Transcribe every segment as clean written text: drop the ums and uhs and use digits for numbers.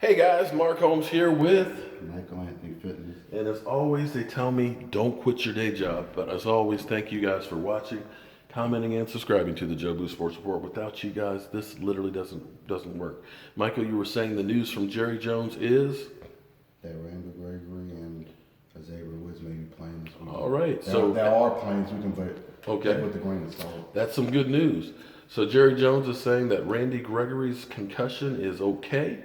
Hey guys, Mark Holmes here with Michael Anthony Fitness. and as always they tell me don't quit your day job, but as always thank you guys for watching, commenting, and subscribing to the Joe Boo Sports Report. Without you guys this literally doesn't work. Michael, you were saying the news from Jerry Jones is That Gregory and Xavier may be playing this week. all right. There are planes we can okay, with the grain of salt. that's some good news. So Jerry Jones is saying that Randy Gregory's concussion is okay,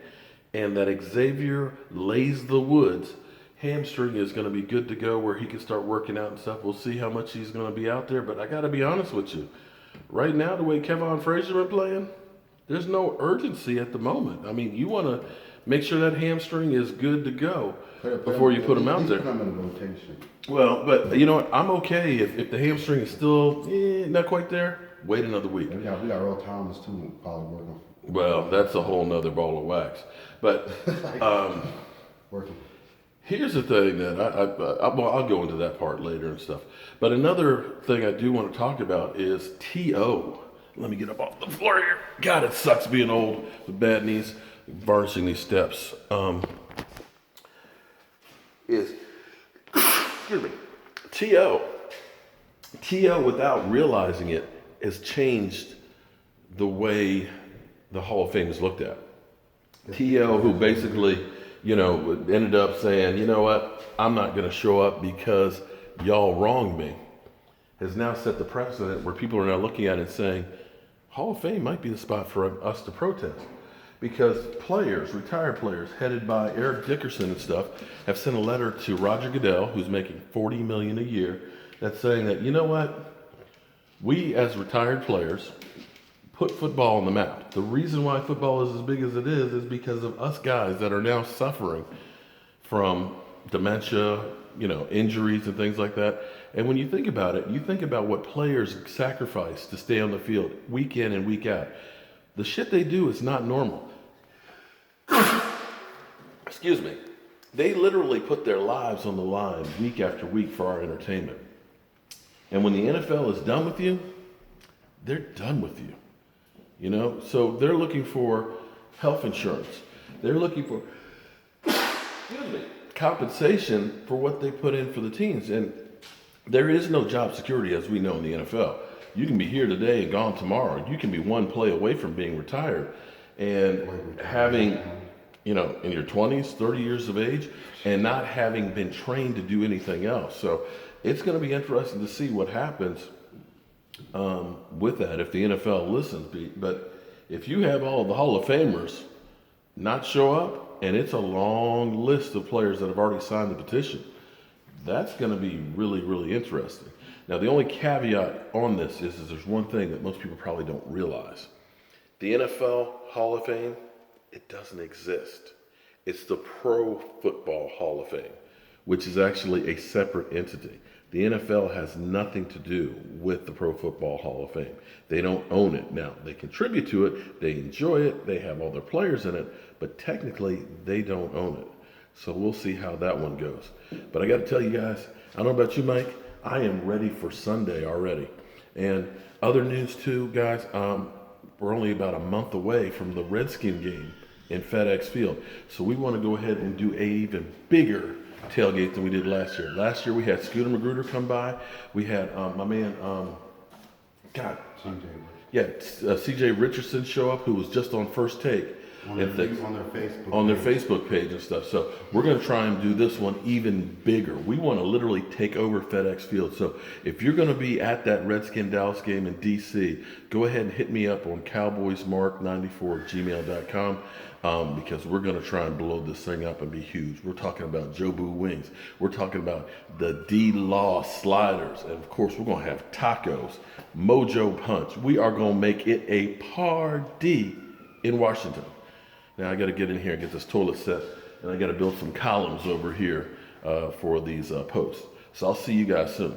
and that Xavier lays the woods hamstring is going to be good to go where he can start working out and stuff. We'll see how much he's going to be out there, but I got to be honest with you. Right now, the way Kevon Frazier been playing, there's no urgency at the moment. I mean, you want to make sure that hamstring is good to go before you put him out there. Put him in a rotation. Well, but you know what? I'm okay if the hamstring is still not quite there. Wait another week. We got Earl Thomas too, probably working. Well, that's a whole nother ball of wax. But Working. here's the thing that I'll go into that part later and stuff. But another thing I do want to talk about is T.O. Let me get up off the floor here. God, it sucks being old with bad knees, varnishing these steps. Excuse me, T.O. without realizing it has changed the way the Hall of Fame is looked at. T.O., who basically, ended up saying, you know what, I'm not going to show up because y'all wronged me, has now set the precedent where people are now looking at it and saying, Hall of Fame might be the spot for us to protest. Because players, retired players, headed by Eric Dickerson and stuff, have sent a letter to Roger Goodell, who's making $40 million a year, that's saying that, you know what, we as retired players put football on the map. The reason why football is as big as it is because of us guys that are now suffering from dementia, injuries and things like that. And when you think about it, you think about what players sacrifice to stay on the field week in and week out. The shit they do is not normal. Excuse me. They literally put their lives on the line week after week for our entertainment. And when the NFL is done with you, they're done with you. So they're looking for health insurance. They're looking for compensation for what they put in for the teams. And there is no job security as we know in the NFL. You can be here today and gone tomorrow. You can be one play away from being retired and having, in your 20s, 30 years of age, and not having been trained to do anything else. So it's going to be interesting to see what happens with that if the NFL listens. But if you have all of the Hall of Famers not show up, and it's a long list of players that have already signed the petition, that's going to be really, really interesting. Now, the only caveat on this is there's one thing that most people probably don't realize. The NFL Hall of Fame, it doesn't exist. It's the Pro Football Hall of Fame, which is actually a separate entity. The NFL has nothing to do with the Pro Football Hall of Fame. They don't own it. Now, they contribute to it, they enjoy it, they have all their players in it, but technically, they don't own it. So we'll see how that one goes. But I got to tell you guys, I don't know about you, Mike, I am ready for Sunday already. And other news too, guys, we're only about a month away from the Redskin game in FedEx Field. So we want to go ahead and do a even bigger tailgate than we did last year. Last year we had Scooter Magruder come by. We had my man, CJ Richardson show up, who was just on First Take. On their Facebook page and stuff. So we're going to try and do this one even bigger. We want to literally take over FedEx Field. So if you're going to be at that Redskin Dallas game in DC, go ahead and hit me up on cowboysmark94@gmail.com because we're going to try and blow this thing up and be huge. We're talking about Joe Boo wings. We're talking about the D-Law sliders. And of course, we're going to have tacos, Mojo Punch. We are going to make it a party in Washington. Now I got to get in here and get this toilet set, and I got to build some columns over here for these posts. So I'll see you guys soon.